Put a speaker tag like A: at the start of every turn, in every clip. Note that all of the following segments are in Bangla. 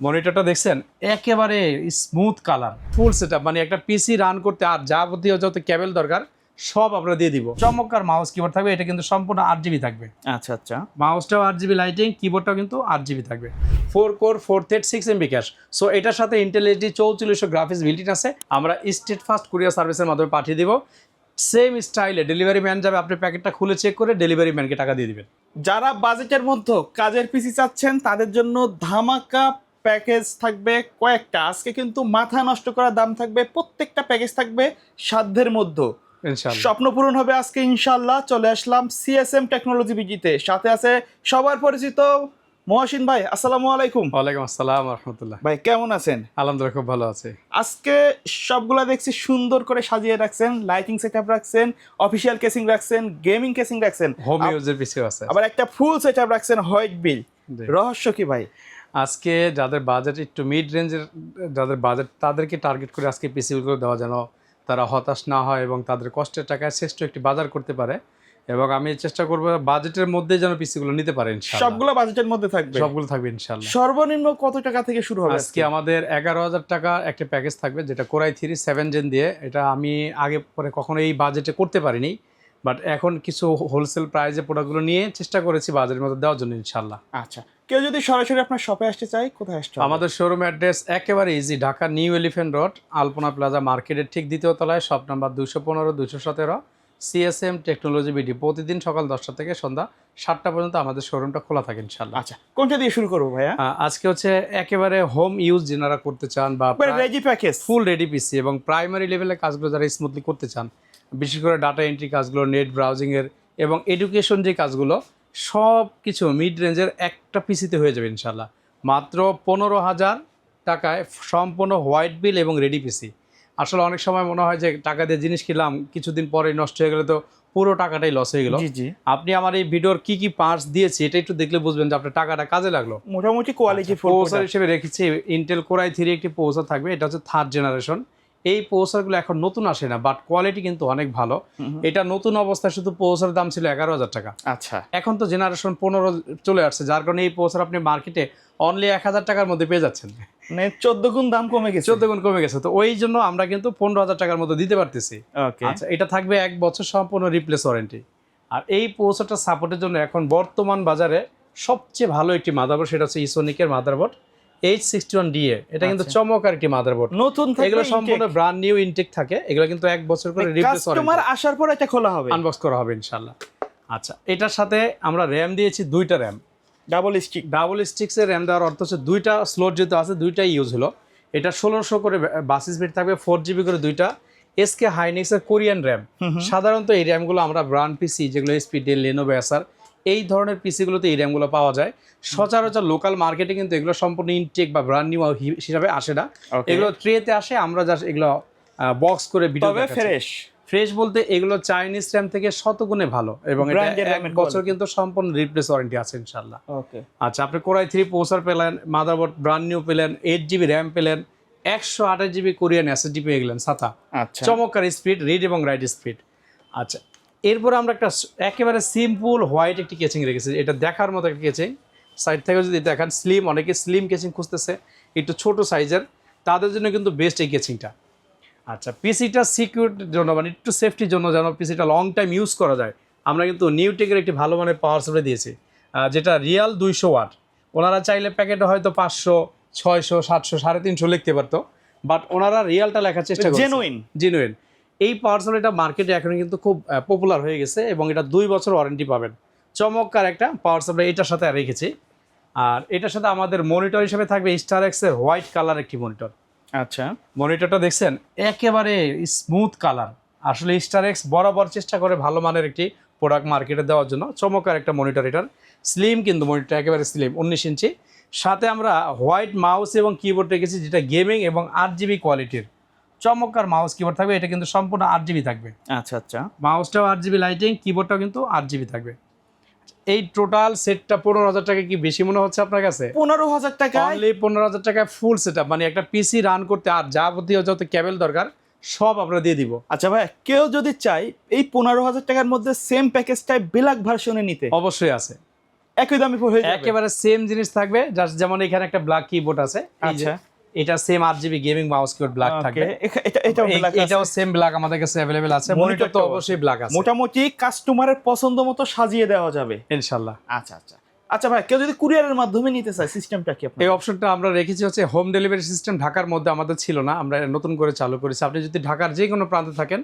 A: মনিটরটা দেখছেন একেবারে স্মুথ কালার, ফুল সেটআপ, মানে একটা পিসি রান করতে আর যাবতীয় যত কেবল দরকার সব আমরা দিয়ে দিব। চমৎকার মাউস কিবোর্ড থাকবে, এটা কিন্তু সম্পূর্ণ 8GB থাকবে।
B: আচ্ছা আচ্ছা,
A: মাউসটাও 8GB লাইটিং, কিবোর্ডটাও কিন্তু 8GB থাকবে। 4 core 4 thread 6 MB cash. So এটার সাথে ইন্টেল এইচডি 4400 গ্রাফিক্স বিল্ট আছে। আমরা স্টেট ফাস্ট কুরিয়ার সার্ভিসের মাধ্যমে পাঠিয়ে দিব। সেম স্টাইলে ডেলিভারি ম্যান যাবে, আপনি প্যাকেটটা খুলে চেক করে ডেলিভারি ম্যানকে টাকা দিয়ে দিবেন।
B: যারা বাজেটের মধ্যে কাজের পিসি চাচ্ছেন তাদের জন্য ধামাকা প্যাকেজ থাকবে কয়েকটা। আজকে কিন্তু মাথা নষ্ট করা দাম থাকবে, প্রত্যেকটা প্যাকেজ থাকবে সাধ্যের মধ্যে।
A: ইনশাআল্লাহ
B: স্বপ্ন পূরণ হবে আজকে ইনশাআল্লাহ। চলে আসলাম সিএসএম টেকনোলজি বিজিতে, সাথে আছে সবার পরিচিত মহসিন ভাই। আসসালামু আলাইকুম।
A: ওয়ালাইকুম আসসালাম রাহমাতুল্লাহ।
B: ভাই কেমন আছেন?
A: আলহামদুলিল্লাহ খুব ভালো আছে।
B: আজকে সবগুলা দেখছি সুন্দর করে সাজিয়ে রাখছেন, লাইটিং সেটআপ রাখছেন, অফিসিয়াল কেসিং রাখছেন, গেমিং কেসিং রাখছেন,
A: হোম ইউজের পিসিও আছে।
B: আবার একটা ফুল সেটআপ রাখছেন হোয়াইট বিল।
A: জি।
B: রহস্য কি ভাই?
A: আজকে যাদের বাজেট একটু মিড রেঞ্জের, যাদের বাজেট তাদেরকে টার্গেট করে আজকে পিসিগুলো দেওয়া, যেন তারা হতাশ না হয় এবং তাদের কষ্টের টাকায় শ্রেষ্ঠ একটি বাজার করতে পারে। এবং আমি চেষ্টা করবো বাজেটের মধ্যে যেন পিসিগুলো নিতে পারে ইনশাআল্লাহ।
B: সবগুলো বাজেটের মধ্যে থাকবে?
A: সবগুলো থাকবে ইনশাআল্লাহ।
B: সর্বনিম্ন কত টাকা থেকে শুরু হবে?
A: আজকে আমাদের 11,000 টাকা একটা প্যাকেজ থাকবে, যেটা কোরাই 3 7 জেন দিয়ে। এটা আমি আগে পরে কখনো এই বাজেটে করতে পারিনি, বাট এখন কিছু হোলসেল প্রাইজে প্রোডাক্টগুলো নিয়ে চেষ্টা করেছি বাজেটের মধ্যে দেওয়ার জন্য ইনশাআল্লাহ।
B: আচ্ছা, কেউ যদি সরাসরি আপনার শপে আসতে চায় কোথায় আসতে হবে?
A: আমাদের শোরুম অ্যাড্রেস একেবারে easy, Dhaka new elephant road, Alpana plaza মার্কেটের ঠিক দ্বিতীয় তলায়, shop number 215 217, CSM technology BD. প্রতিদিন সকাল 10টা থেকে সন্ধ্যা 7টা পর্যন্ত আমাদের শোরুমটা খোলা থাকে ইনশাআল্লাহ।
B: আচ্ছা, কোনটা দিয়ে শুরু করবো ভাইয়া?
A: আজকে হচ্ছে একেবারে হোম ইউজ যারা করতে চান বা
B: রেডি প্যাকেজ,
A: ফুল রেডি পিসি এবং প্রাইমারি লেভেলের কাজগুলো যারা স্মুথলি করতে চান, বিশেষ করে ডাটা এন্ট্রি কাজগুলো, নেট ব্রাউজিংয়ের এবং এডুকেশন যে কাজগুলো, সব কিছু মিড রেঞ্জের একটা পিসিতে হয়ে যাবে ইনশাআল্লাহ। মাত্র 15,000 টাকায় সম্পূর্ণ হোয়াইট বিল এবং রেডি পিসি। আসলে অনেক সময় মনে হয় যে টাকা দিয়ে জিনিস কিনলাম, কিছুদিন পরে নষ্ট হয়ে গেলে তো পুরো টাকাটাই লস হয়ে গেল।
B: জি জি।
A: আপনি আমার এই ভিডিওর কি কি পার্টস দিয়েছি এটা একটু দেখলে বুঝবেন যে আপনার টাকাটা কাজে লাগলো।
B: মোটামুটি কোয়ালিটি ফুল
A: প্রসেসর হিসেবে রেখেছি ইন্টেল কোরাই 3 একটি প্রসেসর থাকবে, এটা হচ্ছে 3rd জেনারেশন। এই প্রসেসরগুলো এখন নতুন আসে না, বাট কোয়ালিটি কিন্তু অনেক ভালো। এটা নতুন অবস্থায় শুধু প্রসেসরের দাম ছিল 11,000 টাকা।
B: আচ্ছা,
A: এখন তো জেনারেশন 15 চলে আসছে, যার কারণে এই প্রসেসর আপনি মার্কেটে অনলি 1,000 টাকার মধ্যে পেয়ে যাচ্ছেন।
B: মানে 14 গুণ দাম কমে গেছে।
A: 14 গুণ কমে গেছে, তো ওই জন্য আমরা কিন্তু 15,000 টাকার মধ্যে দিতে পারতেছি।
B: ওকে,
A: আচ্ছা, এটা থাকবে 1 বছর সম্পূর্ণ রিপ্লেস ওয়ারেন্টি। আর এই প্রসেসরটা সাপোর্টের জন্য এখন বর্তমান বাজারে সবচেয়ে ভালো একটি মাদারবোর্ড, সেটা হচ্ছে ইসোনিকের মাদারবোর্ড H61DA। এটা কিন্তু চমৎকার একটি মাদারবোর্ড,
B: নতুন থাকে,
A: এগুলো সম্পূর্ণ ব্র্যান্ড নিউ ইনটেক থাকে। এগুলো কিন্তু 1 বছর করে রিপ্লেস
B: কাস্টমার আসার পর এটা খোলা হবে,
A: আনবক্স করা হবে ইনশাআল্লাহ। আচ্ছা, এটার সাথে আমরা র্যাম দিয়েছি 2টা র্যাম,
B: ডাবল স্টিক।
A: ডাবল স্টিক্সের র্যাম দেওয়ার অর্থ হচ্ছে 2টা স্লট যেহেতু আছে 2টাই ইউজ হলো। এটা 1600 করে বাস স্পিড থাকবে, 4GB করে 2টা এসকে হাইনিক্সের কোরিয়ান র্যাম। সাধারণত এই র্যামগুলো আমরা ব্র্যান্ড পিসি যেগুলো এসপি, ডেল, লেনোভো, এসার এই ধরনের পিসিগুলোতে এই র্যামগুলো পাওয়া যায়। সচরাচর লোকাল মার্কেটে কিন্তু এগুলো সম্পূর্ণ ইনটেক বা ব্র্যান্ড নিউ হিসাবে আসে না, এগুলো ট্রেতে আসে। আমরা জাস্ট এগুলো বক্স করে ভিডিও
B: ফ্রেশ
A: ফ্রেশ বলতে এগুলো চাইনিজ র্যাম থেকে শতগুণে ভালো, এবং এটা 1 বছর কিন্তু সম্পূর্ণ রিপ্লেস ওয়ারেন্টি আছে ইনশাআল্লাহ।
B: ওকে,
A: আচ্ছা, আপনি কোরাই 3 প্রসেসর পেলেন, মাদারবোর্ড ব্র্যান্ড নিউ পেলেন, 8GB র্যাম পেলেন, 128GB কোরিয়ান এসএসডি পেয়ে গেলেন সাথে।
B: আচ্ছা,
A: চমৎকার স্পিড, রিড এবং রাইট স্পিড। আচ্ছা, এরপরে আমরা একটা একেবারে সিম্পল হোয়াইট একটি কেচিং রেখেছি, এটা দেখার মতো একটা কেচিং। সাইড থেকে যদি দেখান স্লিম, অনেকে স্লিম কেচিং খুঁজতেছে একটু ছোট সাইজের, তাদের জন্য কিন্তু বেস্ট এই কেচিংটা। আচ্ছা, পিসিটা সিকিউরিটির জন্য, মানে একটু সেফটির জন্য, যেন পিসিটা লং টাইম ইউজ করা যায়, আমরা কিন্তু নিউটেকের একটি ভালো মানের পাওয়ার সাপ্লাই দিয়েছি, যেটা রিয়াল 200 ওয়াট। ওনারা চাইলে প্যাকেটে হয়তো 500, 600, 700, 350 লিখতে পারতো, বাট ওনারা রিয়ালটা লেখার চেষ্টা করছে, জেনুইন। এই পাওয়ার সাপ্লাইটা মার্কেটে এখন কিন্তু খুব পপুলার হয়ে গেছে এবং এটা 2 বছর ওয়ারেন্টি পাবেন। চমৎকার একটা পাওয়ার সাপ্লাই এটার সাথে রেখেছি। আর এটার সাথে আমাদের মনিটর হিসেবে থাকবে স্টারএক্সের হোয়াইট কালার একটি মনিটর।
B: আচ্ছা,
A: মনিটরটা দেখছেন একেবারে স্মুথ কালার। আসলে স্টারএক্স বরাবর চেষ্টা করে ভালো মানের একটি প্রোডাক্ট মার্কেটে দেওয়ার জন্য। চমৎকার একটা মনিটর, এটার স্লিম কিন্তু মনিটরটা একেবারে স্লিম, 19 ইঞ্চি। সাথে আমরা হোয়াইট মাউস এবং কিবোর্ড রেখেছি, যেটা গেমিং এবং 8GB কোয়ালিটির। চমৎকার মাউস কিবোর্ড থাকবে, এটা কিন্তু সম্পূর্ণ 8GB থাকবে।
B: আচ্ছা আচ্ছা,
A: মাউসটাও 8GB লাইটিং, কিবোর্ডটাও কিন্তু 8GB থাকবে। এই টোটাল সেটটা 15,000 টাকা কি বেশি মনে হচ্ছে আপনার কাছে?
B: 15,000 টাকা,
A: অনলি 15,000 টাকায় ফুল সেটআপ, মানে একটা পিসি রান করতে আর যাবতীয় যত কেবল দরকার সব আমরা দিয়ে দিব।
B: আচ্ছা ভাই, কেউ যদি চাই এই 15,000 টাকার মধ্যে সেম প্যাকেজটাই ব্ল্যাক ভার্সনে নিতে?
A: অবশ্যই আছে,
B: একই দামে হয়ে যাবে
A: একেবারে সেম জিনিস থাকবে, জাস্ট যেমন এখানে একটা ব্ল্যাক কিবোর্ড আছে, এই যে
B: আচ্ছা
A: এটা same 8GB gaming mouse keyboard black থাকবে। এটাও সেম ব্ল্যাক আমাদের কাছে अवेलेबल আছে। মনিটর তো অবশ্যই ব্ল্যাক আছে।
B: মোটামুটি কাস্টমারের পছন্দ মতো সাজিয়ে দেওয়া যাবে
A: ইনশাআল্লাহ।
B: আচ্ছা আচ্ছা আচ্ছা ভাই, কেউ যদি কুরিয়ারের মাধ্যমে নিতে চায় সিস্টেমটা কি আপনার?
A: এই অপশনটা আমরা রেখেছি হচ্ছে হোম ডেলিভারি সিস্টেম। ঢাকার মধ্যে আমাদের ছিল না, আমরা নতুন করে চালু করেছি। আপনি যদি ঢাকার যে কোনো প্রান্তে থাকেন,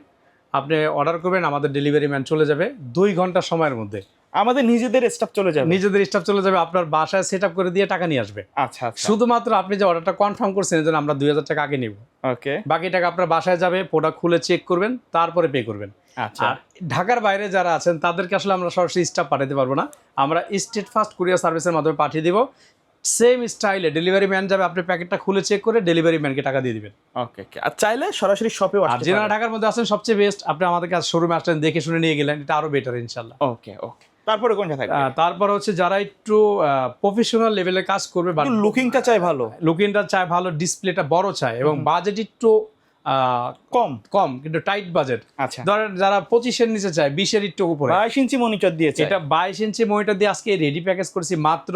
A: আপনি অর্ডার করবেন, আমাদের ডেলিভারি ম্যান চলে যাবে 2 ঘন্টা সময়ের মধ্যে।
B: আমাদের নিজেদের স্টাফ চলে যাবে?
A: নিজেদের স্টাফ চলে যাবে, আপনার বাসায় সেট আপ করে দিয়ে টাকা নিয়ে আসবে।
B: আচ্ছা আচ্ছা,
A: শুধুমাত্র আপনি যে অর্ডারটা কনফার্ম করছেন এর জন্য আমরা 2000 টাকা আগে নিব।
B: ওকে,
A: বাকি টাকা আপনার বাসায় যাবে, প্রোডাক্ট খুলে চেক করবেন, তারপরে পে করবেন।
B: আচ্ছা।
A: আর ঢাকার বাইরে যারা আছেন তাদেরকে আসলে আমরা সরাসরি স্টাফ পাঠাতে পারবো না, আমরা স্টেট ফাস্ট কুরিয়ার সার্ভিসের মাধ্যমে পাঠিয়ে দিব। সেম স্টাইলে ডেলিভারি ম্যান যাবে, আপনি প্যাকেটটা খুলে চেক করে ডেলিভারি ম্যানকে টাকা দিয়ে দিবেন।
B: ওকে ওকে, আর চাইলে সরাসরি শপেও
A: আর
B: আসতে
A: যারা
B: পারেন।
A: ঢাকার মধ্যে আছেন সবচেয়ে বেস্ট, আপনি আমাদের কাছে শোরুমে আসলেন, দেখে শুনে নিয়ে গেলেন, এটা আরো বেটার ইনশাআল্লাহ।
B: ওকে ওকে, তারপরে কোনটা থাকবে?
A: তারপর হচ্ছে যারা একটু প্রফেশনাল লেভেলে কাজ করবে, বা
B: লুকিংটা চাই ভালো,
A: লুকিংটা চায় ভালো, ডিসপ্লেটা বড় চায়, এবং বাজেট একটু
B: কম
A: কম কিন্তু টাইট বাজেট,
B: আচ্ছা,
A: ধরেন যারা 25-এর নিচে চায়, 20-এর একটু উপরে,
B: 22 ইঞ্চি মনিটর দিয়েছে।
A: এটা 22 ইঞ্চি মনিটর দিয়ে আজকে রেডি প্যাকেজ করেছি মাত্র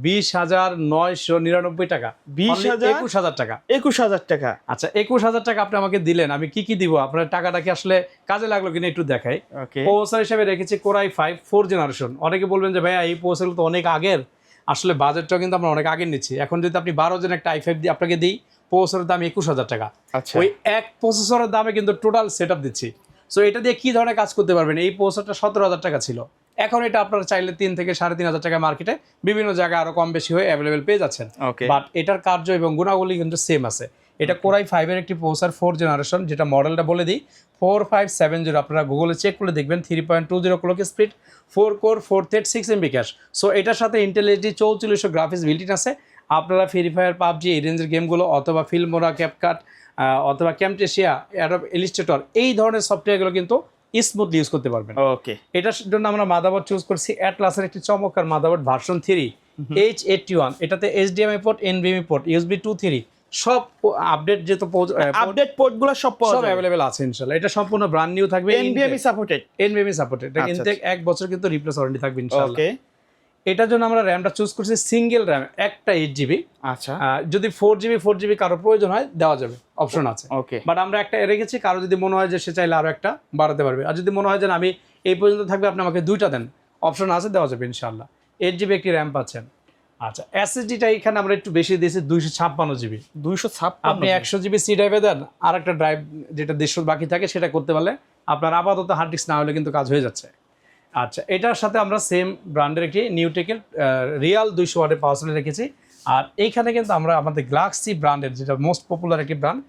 A: 20,999 টাকা। 21,000 টাকা।
B: 21,000 টাকা।
A: আচ্ছা, 21,000 টাকা আপনি আমাকে দিলেন, আমি কি কি দিব, আপনার টাকাটা কি আসলে কাজে লাগলো কিনা একটু দেখাই।
B: ওকে,
A: প্রসেসর হিসেবে রেখেছি কোরাই 5 4 জেনারেশন। অনেকে বলবেন যে ভাইয়া এই প্রসেসর তো অনেক আগের, আসলে বাজেটটাও কিন্তু আমরা অনেক আগের নিচ্ছি। এখন যদি আপনি 12 জন একটা i5 দিয়ে আপনাকে দিই, প্রসেসরের দাম 21,000 টাকা।
B: আচ্ছা,
A: ওই এক প্রসেসরের দামে কিন্তু টোটাল সেট আপ দিচ্ছি। সো এটা দিয়ে কি ধরনের কাজ করতে পারবেন? এই প্রসেসরটা 17,000 টাকা ছিল, এখন এটা আপনারা চাইলে 3 থেকে 3,500 টাকা মার্কেটে বিভিন্ন জায়গায় আরো কম বেশি হয়ে অ্যাভেলেবেল পেয়ে যাচ্ছেন।
B: ওকে,
A: বাট এটার কার্য এবং গুণাবলী কিন্তু সেম আছে। এটা কোরাই 5 এর একটি প্রসেসর 4 জেনারেশন, যেটা মডেলটা বলে দিই 4570। আপনারা গুগলে চেক করে দেখবেন 3.20 clock speed, 4 core, 4 thread, 6 MB cash. So এটার সাথে Intel HD 4400 graphics built in আছে। আপনারা ফ্রি ফায়ার, পাবজি, এই রেঞ্জের গেমগুলো, অথবা ফিল্মোরা, ক্যাপকাট, অথবা ক্যামটেশিয়া, অ্যাডোব ইলাস্ট্রেটর, এই ধরনের সফটওয়্যারগুলো কিন্তু স্মুথলি ইউজ করতে পারবেন।
B: ওকে,
A: এটার জন্য আমরা মাদারবোর্ড চুজ করছি অ্যাটলাসের একটি চমৎকার মাদারবোর্ড ভার্সন 3 H81। এটাতে HDMI port, NVMe port, USB 2.3 সব আপডেট, যেহেতু
B: আপডেট পোর্টগুলো সব পাওয়া
A: সব
B: যাবে,
A: অ্যাভেলেবেল আছে ইনশাআল্লাহ। এটা সম্পূর্ণ ব্র্যান্ড নিউ থাকবে,
B: NVMe সাপোর্টেড।
A: NVMe supported. এটা
B: আচ্ছা,
A: ইনটেক 1 বছর কিন্তু রিপ্লেস ওয়ারেন্টি থাকবে ইনশাআল্লাহ।
B: ওকে,
A: এটার জন্য আমরা র্যামটা চুজ করছি সিঙ্গেল র্যাম, একটা 8GB।
B: আচ্ছা,
A: যদি 4GB কারো প্রয়োজন হয় দেওয়া যাবে, অপশন আছে।
B: ওকে,
A: বাট আমরা একটা রেখেছি, কারো যদি মনে হয় যে সে চাইলে আরো একটা বাড়াতে পারবে। আর যদি মনে হয় যে আমি এই পর্যন্ত থাকবে, আপনি আমাকে 2টা দেন, অপশন আছে, দেওয়া যাবে ইনশাআল্লাহ। 8GB একটি র্যাম পাচ্ছেন। আচ্ছা, এসএসডিটা এখানে আমরা একটু বেশি দিয়েছি 256GB।
B: 256।
A: আপনি 100GB সি ড্রাইভে দেন, আর একটা ড্রাইভ যেটা 150 বাকি থাকে সেটা করতে পারলে আপনার আপাতত হার্ড ডিস্ক না হলে কিন্তু কাজ হয়ে যাচ্ছে। আচ্ছা, এটার সাথে আমরা সেম ব্র্যান্ডের একটি নিউটেকের রিয়াল 200 ওয়াটের পাওয়ার সাপ্লাই রেখেছি। আর এইখানে কিন্তু আমরা আমাদের গ্লাক্সি ব্র্যান্ডের, যেটা মোস্ট পপুলার একটি ব্র্যান্ড,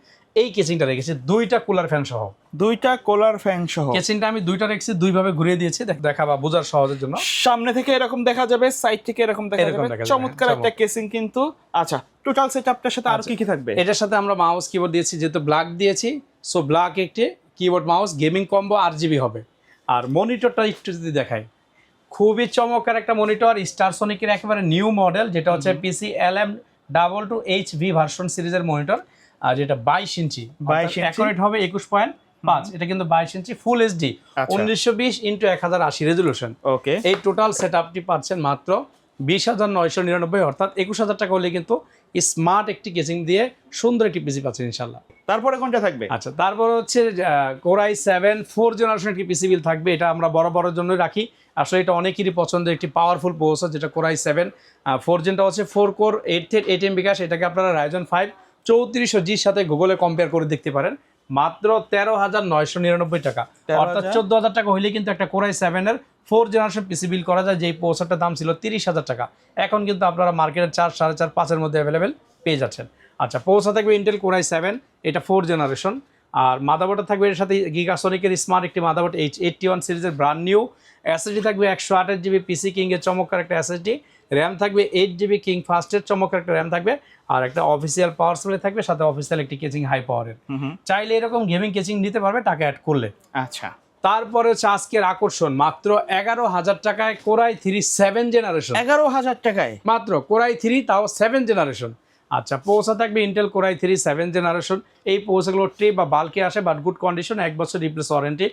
A: এই কেসিংটা রেখেছি 2টা কুলার ফ্যান সহ।
B: 2টা কুলার ফ্যান সহ
A: কেসিংটা আমি 2টা রেখেছি, 2 ভাবে ঘুরিয়ে দিয়েছি দেখা বা বোঝার সহজের জন্য।
B: সামনে থেকে এরকম দেখা যাবে, সাইড থেকে এরকম দেখা
A: এরকম
B: যাবে,
A: দেখা যাবে,
B: চমৎকার
A: হ্যাঁ,
B: একটা কেসিং কিন্তু। আচ্ছা, টোটাল সেটআপটার সাথে আর কি কি থাকবে?
A: এটার সাথে আমরা মাউস কিবোর্ড দিয়েছি, যেহেতু ব্ল্যাক দিয়েছি, সো ব্ল্যাক একটি keyboard mouse gaming combo RGB হবে। আর মনিটরটা একটু যদি দেখাই, খুবই চমৎকার একটা মনিটর, স্টারসনিকের একেবারে নিউ মডেল, যেটা হচ্ছে PC LM22HV ভার্সন সিরিজের মনিটর, আর যেটা 22 ইঞ্চি,
B: 22 ইঞ্চি
A: অ্যাকুরেট হবে 21.5। এটা কিন্তু 22 ইঞ্চি ফুল HD 1920x1080 রেজুলেশন।
B: ওকে,
A: এই টোটাল সেটআপটি পাচ্ছেন মাত্র 20,999, অর্থাৎ 21,000 টাকা হলে কিন্তু স্মার্ট একটি কেসিং দিয়ে সুন্দর একটি পিসি পাচ্ছেন ইনশাআল্লাহ।
B: তারপরে কোনটা থাকবে?
A: আচ্ছা, তারপর হচ্ছে কোরাই 7 4 জেনারেশন একটি পিসি বিল থাকবে। এটা আমরা বড় জন্যই রাখি, আসলে এটা অনেকেরই পছন্দের একটি পাওয়ারফুল প্রসেসর, যেটা কোরাই 7 4 জেনটা হচ্ছে 4 কোর 8 থ্রেড 8 MB ক্যাশ। এটাকে আপনারা Ryzen 5 3400Gর সাথে গুগলে কম্পেয়ার করে দেখতে পারেন, মাত্র 13,999 টাকা, অর্থাৎ 14,000 টাকা হইলে কিন্তু একটা কোরাই 7 এর 4 জেনারেশন পিসি বিল করা যায়। যেই প্রসেসরটার দাম ছিল 30,000 টাকা, এখন কিন্তু আপনারা মার্কেটে 4, 4.5, 5-এর মধ্যে অ্যাভেলেবেল পেয়ে যাচ্ছেন। আচ্ছা, প্রসেসর থাকবে ইন্টেল কোরাই 7, এটা 4 জেনারেশন। আর মাদারবোর্ডটা থাকবে এর সাথে গিগাসনিকের স্মার্ট একটি মাদারবোর্ড H81 সিরিজের ব্র্যান্ড নিউ। এসএসডি থাকবে 128GB পিসি কিং এর চমৎকার একটা এসএসডি। র্যাম থাকবে 8GB কিং ফাস্টের চমৎকার একটা র্যাম থাকবে। আর একটা অফিসিয়াল পাওয়ার সাপ্লাই থাকবে, সাথে অফিসিয়াল একটি কেচিং হাই পাওয়ারের। চাইলে এরকম গেমিং কেচিং নিতে পারবে টাকা অ্যাড করলে।
B: আচ্ছা,
A: তারপরে হচ্ছে আজকের আকর্ষণ, মাত্র 11,000 টাকায় কোরাই 3 7 জেনারেশন।
B: 11,000 টাকায়
A: মাত্র কোরাই 3, তাও 7 জেনারেশন। আচ্ছা, প্রসেসর থাকবে ইন্টেল কোরাই 3 7 জেনারেশন। এই প্রসেসরগুলো ট্রে বা বাল্কে আসে, বাট গুড কন্ডিশন, 1 বছর রিপ্লেস ওয়ারেন্টি।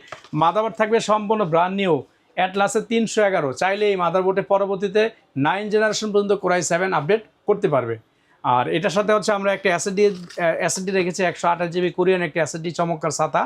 A: মাদারবোর্ড থাকবে সম্পূর্ণ ব্র্যান্ড নিউ অ্যাটলাসের 311, চাইলে এই মাদারবোর্ডে পরবর্তীতে 9 জেনারেশন পর্যন্ত কোরাই 7 আপডেট করতে পারবে। আর এটার সাথে হচ্ছে আমরা একটা এসএসডি রেখেছি 128 জিবি কোরিয়ান একটি এসএসডি, চমৎকার সাতা।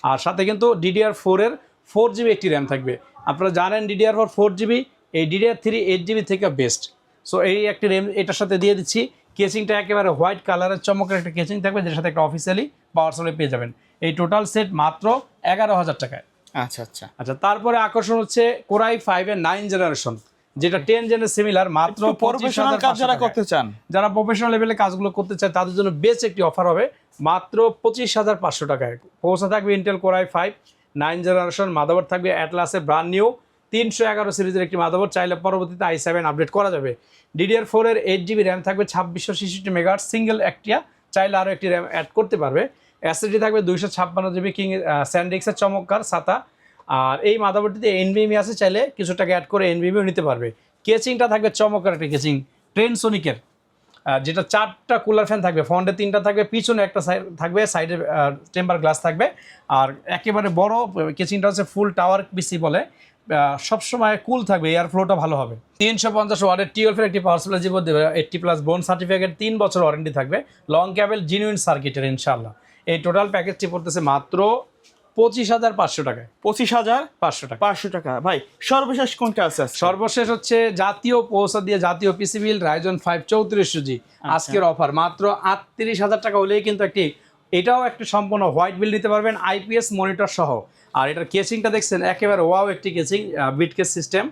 A: আর সাথে কিন্তু DDR4 এর 4 জিবি একটি র্যাম থাকবে। আপনারা জানেন DDR4 4 জিবি, এই DDR3 8 জিবি থেকে বেস্ট। সো এই একটি র্যাম এটার সাথে দিয়ে দিচ্ছি। কেসিংটা একেবারে হোয়াইট কালারের চমৎকার একটা কেসিং থাকবে, যেটার সাথে একটা অফিসিয়ালি পাওয়ার সাপ্লাই পেয়ে যাবেন। এই টোটাল সেট মাত্র 11,000 টাকায়।
B: আচ্ছা আচ্ছা
A: আচ্ছা, তারপরে আকর্ষণ হচ্ছে কোরাই 5 এর 9 জেনারেশন, যেটা 10 জেনের সিমিলার, মাত্র
B: প্রফেশনাল কাজ যারা করতে চান,
A: যারা প্রফেশনাল লেভেলে কাজগুলো করতে চায় তাদের জন্য বেস্ট একটি অফার হবে মাত্র 25,500 টাকায়। পৌঁছা থাকবে ইন্টেল কোরাই 5 9 জেনারেশন, মাদারবোর্ড থাকবে অ্যাটলাসের ব্র্যান্ড নিউ 311 সিরিজের একটি মাদারবোর্ড, চাইলে পরবর্তীতে i7 আপডেট করা যাবে। DDR4 এর 8 জিবি র্যাম থাকবে, 2666 মেগাহার্টজ সিঙ্গেল একটা, চাইলে আরও একটি র্যাম অ্যাড করতে পারবে। এসএসডি থাকবে 256 জিবি কিং স্যান্ডিক্সের চমৎকার সাতা। আর এই মাদারবোর্ডটিতে NVMe আছে, চাইলে কিছু টাকা অ্যাড করে NVMe নিতে পারবে। কেচিংটা থাকবে চমৎকার একটা কেচিং ট্রেনসোনিকের, যেটা 4টা কুলার ফ্যান থাকবে, ফ্রন্টে 3টা থাকবে, পিছনে একটা থাকবে, সাইডে টেম্পার গ্লাস থাকবে। আর একেবারে বড় কেচিংটা হচ্ছে ফুল টাওয়ার পিসি বলে, সবসময় কুল থাকবে, এয়ার ফ্লোটা ভালো হবে। 350 ওয়াটের 12 এর একটি পাওয়ার সাপ্লাই জিবো দেবে, 80+ বোন সার্টিফিকেট, 3 বছর ওয়ারেন্টি থাকবে, লং ক্যাবেল জিনুইন সার্কিটের ইনশাআল্লাহ। এই টোটাল প্যাকেজটি পড়তেছে মাত্র 25,500 টাকায়।
B: 25,500 টাকা। ভাই সর্বশেষ কোনটা আছে?
A: সর্বশেষ হচ্ছে জাতীয় পৌঁছা দিয়ে জাতীয় পিসি বিল রাইজন 5 3400 জি, আজকের অফার মাত্র 38,000 টাকা হলেই কিন্তু এটাও একটা সম্পূর্ণ হোয়াইট বিল নিতে পারবেন IPS মনিটর সহ। আর এটার কেসিংটা দেখছেন একেবারে ওয়াও একটি কেসিং, বিট কেস সিস্টেম।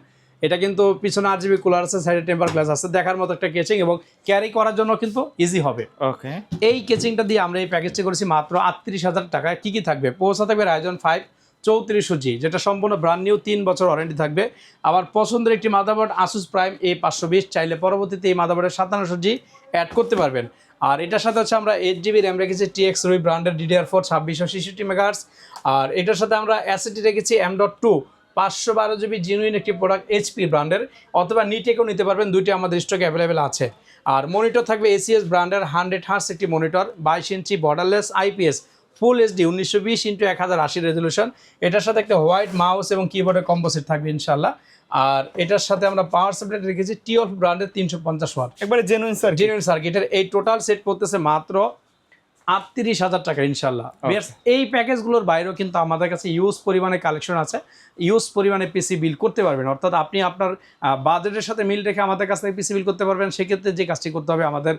A: এটা কিন্তু পিছনে 8 জিবি কুলার আছে, সাইডে টেম্পার গ্লাস আছে, দেখার মতো একটা কেচিং এবং ক্যারি করার জন্য কিন্তু ইজি হবে।
B: ওকে,
A: এই কেচিংটা দিয়ে আমরা এই প্যাকেজটি করেছি মাত্র 38,000 টাকায়। কি কি থাকবে? পৌঁছা থাকবে রাইজন 5 3400 জি, যেটা সম্পূর্ণ ব্র্যান্ড নিউ, 3 বছর ওয়ারেন্টি থাকবে। আবার পছন্দের একটি মাদারবোর্ড Asus Prime A520, চাইলে পরবর্তীতে এই মাদারবোর্ডের 5700 জি অ্যাড করতে পারবেন। আর এটার সাথে হচ্ছে আমরা 8 জিবি র্যাম রেখেছি TX রুই ব্র্যান্ডের DDR4 2666 মেগাহার্টজ। আর এটার সাথে আমরা SSD রেখেছি M.2 512 জিবি জিনুইন একটি প্রোডাক্ট HP ব্র্যান্ডের, অথবা নিটেকও নিতে পারবেন, দুইটি আমাদের স্টক অ্যাভেলেবেল আছে। আর মনিটর থাকবে ACS ব্র্যান্ডের 100 হার্টস একটি মনিটর, 22 ইঞ্চি বর্ডারলেস IPS ফুল HD 1920x1080 রেজলিউশন। এটার সাথে একটা হোয়াইট মাউস এবং কিবোর্ডের কম্পোজিট থাকবে ইনশাল্লাহ। আর এটার সাথে আমরা পাওয়ার সাপ্লাই রেখেছি TOF ব্র্যান্ডের 350 ওয়াট,
B: একবারে জেনুইন
A: সার্কিটের। এই টোটাল সেট পড়তেছে মাত্র 38,000 টাকা ইনশাল্লাহ। এই প্যাকেজগুলোর বাইরেও কিন্তু আমাদের কাছে ইউজ পরিমাণে কালেকশন আছে, ইউজ পরিমাণে পিসি বিল করতে পারবেন। অর্থাৎ আপনি আপনার বাজেটের সাথে মিল রেখে আমাদের কাছ থেকে পিসি বিল করতে পারবেন। সেক্ষেত্রে যে কাজটি করতে হবে, আমাদের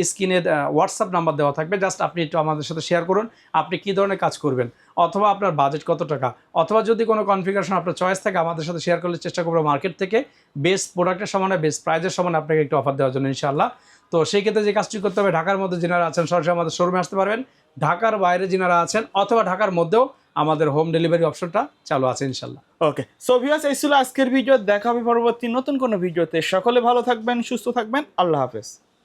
A: স্ক্রিনে হোয়াটসঅ্যাপ নাম্বার দেওয়া থাকবে, জাস্ট আপনি একটু আমাদের সাথে শেয়ার করুন আপনি কী ধরনের কাজ করবেন, অথবা আপনার বাজেট কত টাকা, অথবা যদি কোনো কনফিগারেশন আপনার চয়েস থাকে আমাদের সাথে শেয়ার করলে চেষ্টা করবো মার্কেট থেকে বেস্ট প্রোডাক্টের সমানে বেস্ট প্রাইজের সমানে আপনাকে একটু অফার দেওয়ার জন্য ইনশাআল্লাহ। তো সেই ক্ষেত্রে যে কাজটি করতে হবে, ঢাকার মধ্যে যিনারা আছেন সরাসরি আমাদের শোরুমে আসতে পারবেন, ঢাকার বাইরে যিনারা আছেন অথবা ঢাকার মধ্যেও আমাদের হোম ডেলিভারি অপশনটা চালু আছে ইনশাল্লাহ।
B: ওকে, সো ভিউয়ার্স, এই ছিল আজকের ভিডিও। দেখা হবে পরবর্তী নতুন কোনো ভিডিওতে। সকলে ভালো থাকবেন, সুস্থ থাকবেন, আল্লাহ হাফেজ।